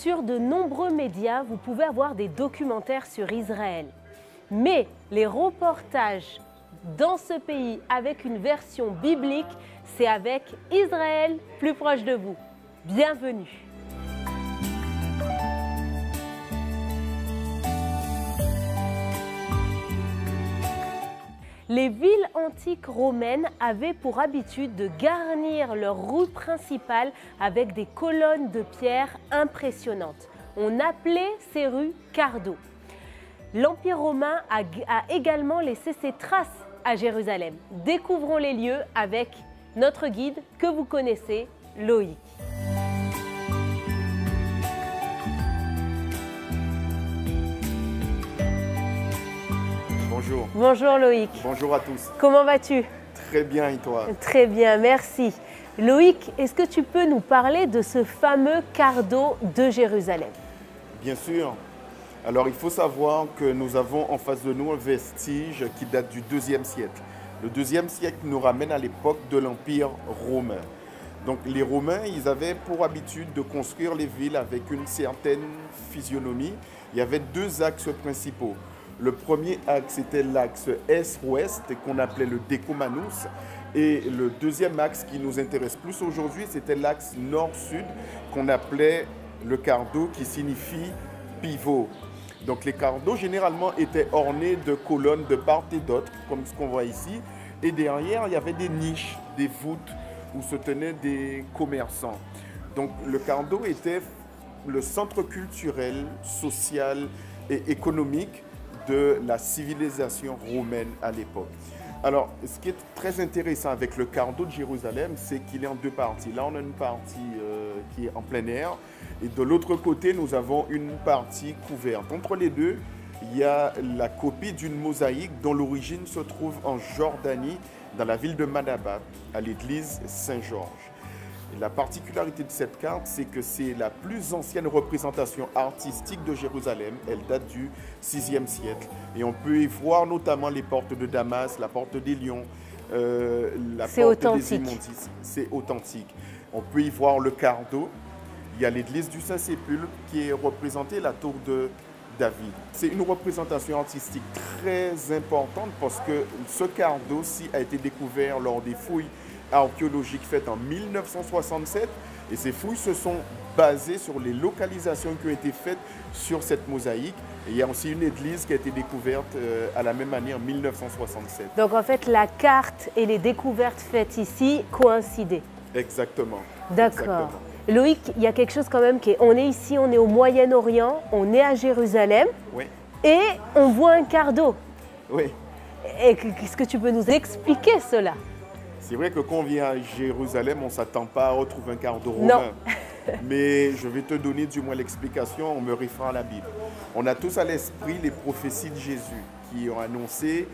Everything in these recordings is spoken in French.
Sur de nombreux médias, vous pouvez avoir des documentaires sur Israël. Mais les reportages dans ce pays avec une version biblique, c'est avec Israël plus proche de vous. Bienvenue. Les villes antiques romaines avaient pour habitude de garnir leurs rues principales avec des colonnes de pierre impressionnantes. On appelait ces rues cardo. L'Empire romain a également laissé ses traces à Jérusalem. Découvrons les lieux avec notre guide que vous connaissez, Loïc. Bonjour. Bonjour Loïc. Bonjour à tous. Comment vas-tu? Très bien et toi? Très bien, merci. Loïc, est-ce que tu peux nous parler de ce fameux cardo de Jérusalem? Bien sûr. Alors il faut savoir que nous avons en face de nous un vestige qui date du IIe siècle. Le IIe siècle nous ramène à l'époque de l'Empire romain. Donc les Romains, ils avaient pour habitude de construire les villes avec une certaine physionomie. Il y avait deux axes principaux. Le premier axe était l'axe est-ouest qu'on appelait le Decumanus. Et le deuxième axe qui nous intéresse plus aujourd'hui, c'était l'axe nord-sud qu'on appelait le cardo qui signifie pivot. Donc les cardos généralement étaient ornés de colonnes de part et d'autre, comme ce qu'on voit ici. Et derrière, il y avait des niches, des voûtes où se tenaient des commerçants. Donc le cardo était le centre culturel, social et économique de la civilisation romaine à l'époque. Alors, ce qui est très intéressant avec le cardo de Jérusalem, c'est qu'il est en deux parties. Là, on a une partie qui est en plein air et de l'autre côté, nous avons une partie couverte. Entre les deux, il y a la copie d'une mosaïque dont l'origine se trouve en Jordanie, dans la ville de Manabat, à l'église Saint-Georges. La particularité de cette carte, c'est que c'est la plus ancienne représentation artistique de Jérusalem. Elle date du VIe siècle. Et on peut y voir notamment les portes de Damas, la porte des Lions, la porte des Immondices. C'est authentique. On peut y voir le cardo. Il y a l'église du Saint-Sépulcre qui est représentée, la tour de David. C'est une représentation artistique très importante parce que ce cardo-ci a été découvert lors des fouilles archéologiques faites en 1967 et ces fouilles se sont basées sur les localisations qui ont été faites sur cette mosaïque. Et il y a aussi une église qui a été découverte à la même année en 1967. Donc en fait, la carte et les découvertes faites ici coïncidaient. Exactement. D'accord. Loïc, il y a quelque chose quand même qui est, on est ici, on est au Moyen-Orient, on est à Jérusalem, oui, et on voit un cardo. Oui. Et qu'est-ce que tu peux nous expliquer cela? C'est vrai que quand on vient à Jérusalem, on ne s'attend pas à retrouver un cardo romain. Non. Mais je vais te donner du moins l'explication en me référant à la Bible. On a tous à l'esprit les prophéties de Jésus qui ont annoncé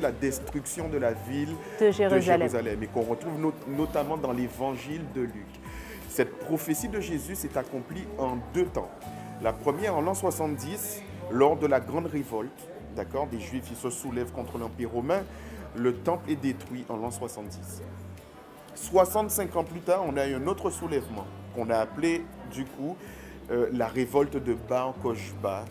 la destruction de la ville de Jérusalem et qu'on retrouve notamment dans l'évangile de Luc. Cette prophétie de Jésus s'est accomplie en deux temps. La première en l'an 70, lors de la grande révolte, d'accord, des Juifs qui se soulèvent contre l'Empire romain. Le temple est détruit en l'an 70. 65 ans plus tard, on a eu un autre soulèvement qu'on a appelé du coup la révolte de Bar Kokhba.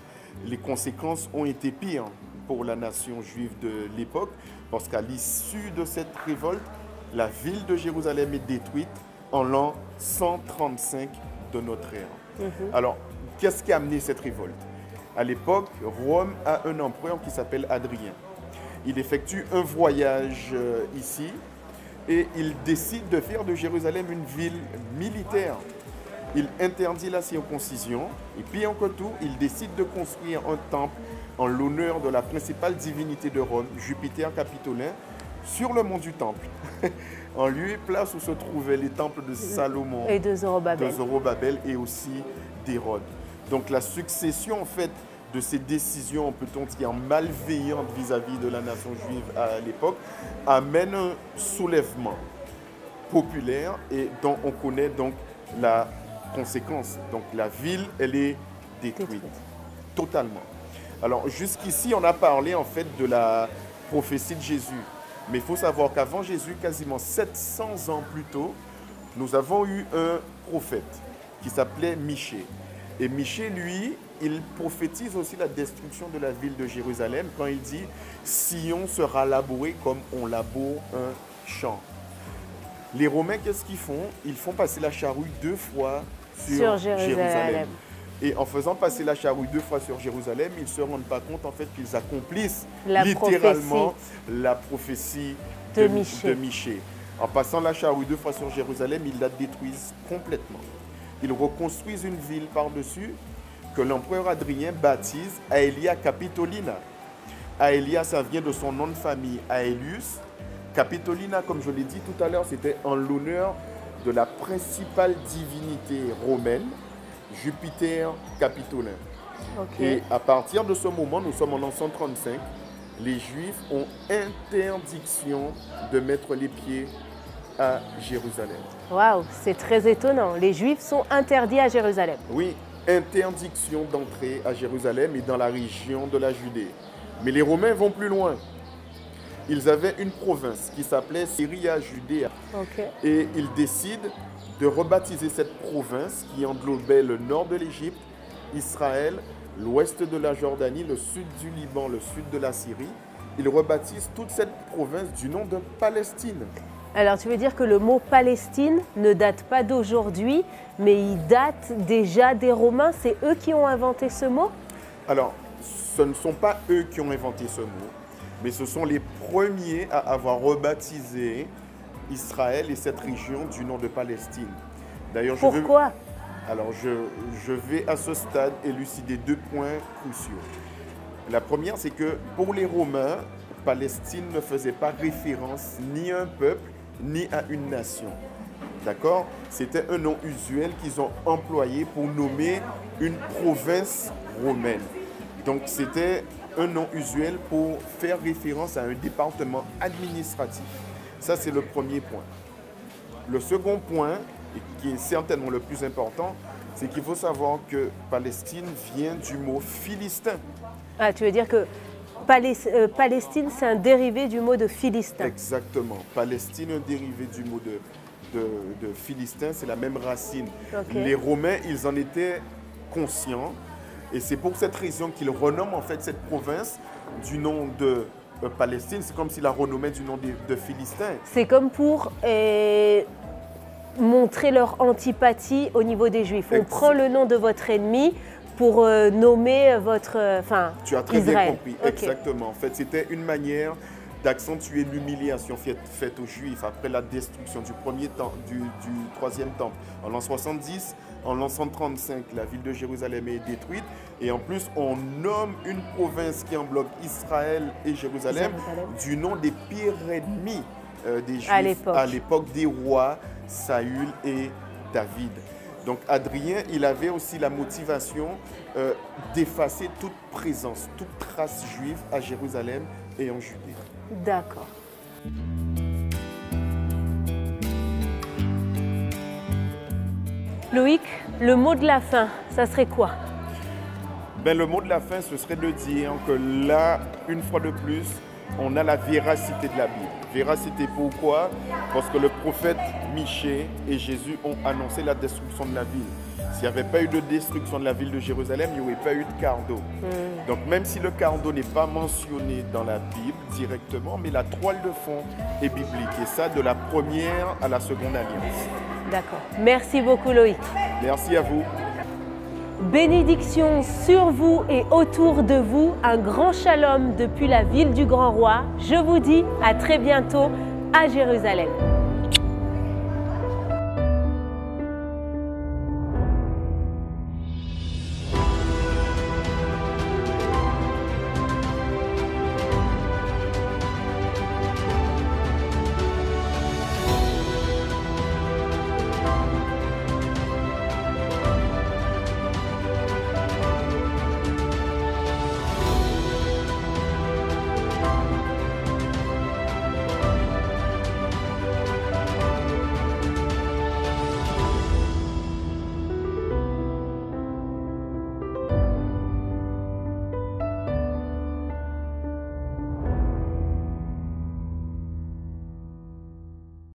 Les conséquences ont été pires pour la nation juive de l'époque parce qu'à l'issue de cette révolte, la ville de Jérusalem est détruite en l'an 135 de notre ère. Alors, qu'est-ce qui a amené cette révolte? À l'époque, Rome a un empereur qui s'appelle Hadrien. Il effectue un voyage ici et il décide de faire de Jérusalem une ville militaire. Il interdit la circoncision et puis en tout, il décide de construire un temple en l'honneur de la principale divinité de Rome, Jupiter Capitolin, sur le mont du Temple. En lieu et place où se trouvaient les temples de Salomon et de Zorobabel et aussi d'Hérode. Donc la succession en fait de ces décisions, peut-on dire, malveillantes vis-à-vis de la nation juive à l'époque, amène un soulèvement populaire et dont on connaît donc la conséquence. Donc la ville, elle est détruite totalement. Alors jusqu'ici, on a parlé en fait de la prophétie de Jésus. Mais il faut savoir qu'avant Jésus, quasiment 700 ans plus tôt, nous avons eu un prophète qui s'appelait Michée. Et Michée, lui, il prophétise aussi la destruction de la ville de Jérusalem quand il dit « Sion sera labouré comme on laboure un champ ». Les Romains, qu'est-ce qu'ils font? Ils font passer la charrue 2 fois sur Jérusalem. Et en faisant passer la charrue 2 fois sur Jérusalem, ils ne se rendent pas compte en fait qu'ils accomplissent littéralement la prophétie de Michée. En passant la charrue 2 fois sur Jérusalem, ils la détruisent complètement. Ils reconstruisent une ville par-dessus que l'empereur Adrien baptise Aelia Capitolina. Aelia, ça vient de son nom de famille, Aelius. Capitolina, comme je l'ai dit tout à l'heure, c'était en l'honneur de la principale divinité romaine, Jupiter Capitolin. Et à partir de ce moment, nous sommes en l'an 135, les Juifs ont interdiction de mettre les pieds à Jérusalem. Waouh, c'est très étonnant. Les Juifs sont interdits à Jérusalem. Oui, interdiction d'entrer à Jérusalem et dans la région de la Judée. Mais les Romains vont plus loin. Ils avaient une province qui s'appelait Syria Judéa. Et ils décident de rebaptiser cette province qui englobait le nord de l'Égypte, Israël, l'ouest de la Jordanie, le sud du Liban, le sud de la Syrie. Ils rebaptisent toute cette province du nom de Palestine. Alors tu veux dire que le mot Palestine ne date pas d'aujourd'hui, mais il date déjà des Romains? C'est eux qui ont inventé ce mot? Alors, ce ne sont pas eux qui ont inventé ce mot, mais ce sont les premiers à avoir rebaptisé Israël et cette région du nom de Palestine. D'ailleurs, pourquoi? Alors, je vais à ce stade élucider 2 points cruciaux. La première, c'est que pour les Romains, Palestine ne faisait pas référence ni à un peuple, ni à une nation. D'accord? C'était un nom usuel qu'ils ont employé pour nommer une province romaine. Donc, c'était un nom usuel pour faire référence à un département administratif. Ça, c'est le premier point. Le second point, et qui est certainement le plus important, c'est qu'il faut savoir que Palestine vient du mot philistin. Ah, tu veux dire que Palestine, c'est un dérivé du mot de philistin. Exactement. Palestine, un dérivé du mot de philistin, c'est la même racine. Les Romains, ils en étaient conscients. Et c'est pour cette raison qu'ils renomment en fait cette province du nom de Palestine. C'est comme s'ils la renommaient du nom de Philistin. C'est comme pour montrer leur antipathie au niveau des Juifs. On prend le nom de votre ennemi pour nommer votre Tu as très bien compris, exactement. En fait, c'était une manière d'accentuer l'humiliation faite aux Juifs après la destruction du troisième temple. En l'an 70, en l'an 135, la ville de Jérusalem est détruite. Et en plus, on nomme une province qui englobe Israël et Jérusalem du nom des pires ennemis des Juifs à l'époque des rois Saül et David. Donc Adrien, il avait aussi la motivation d'effacer toute présence, toute trace juive à Jérusalem et en Judée. D'accord. Loïc, le mot de la fin, ça serait quoi? Le mot de la fin, ce serait de dire que là, une fois de plus, on a la véracité de la Bible. Véracité pourquoi? Parce que le prophète Michée et Jésus ont annoncé la destruction de la ville. S'il n'y avait pas eu de destruction de la ville de Jérusalem, il n'y aurait pas eu de cardo. Donc même si le cardo n'est pas mentionné dans la Bible directement, mais la toile de fond est biblique. Et ça, de la première à la seconde alliance. D'accord. Merci beaucoup Loïc. Merci à vous. Bénédiction sur vous et autour de vous, un grand shalom depuis la ville du Grand Roi. Je vous dis à très bientôt à Jérusalem.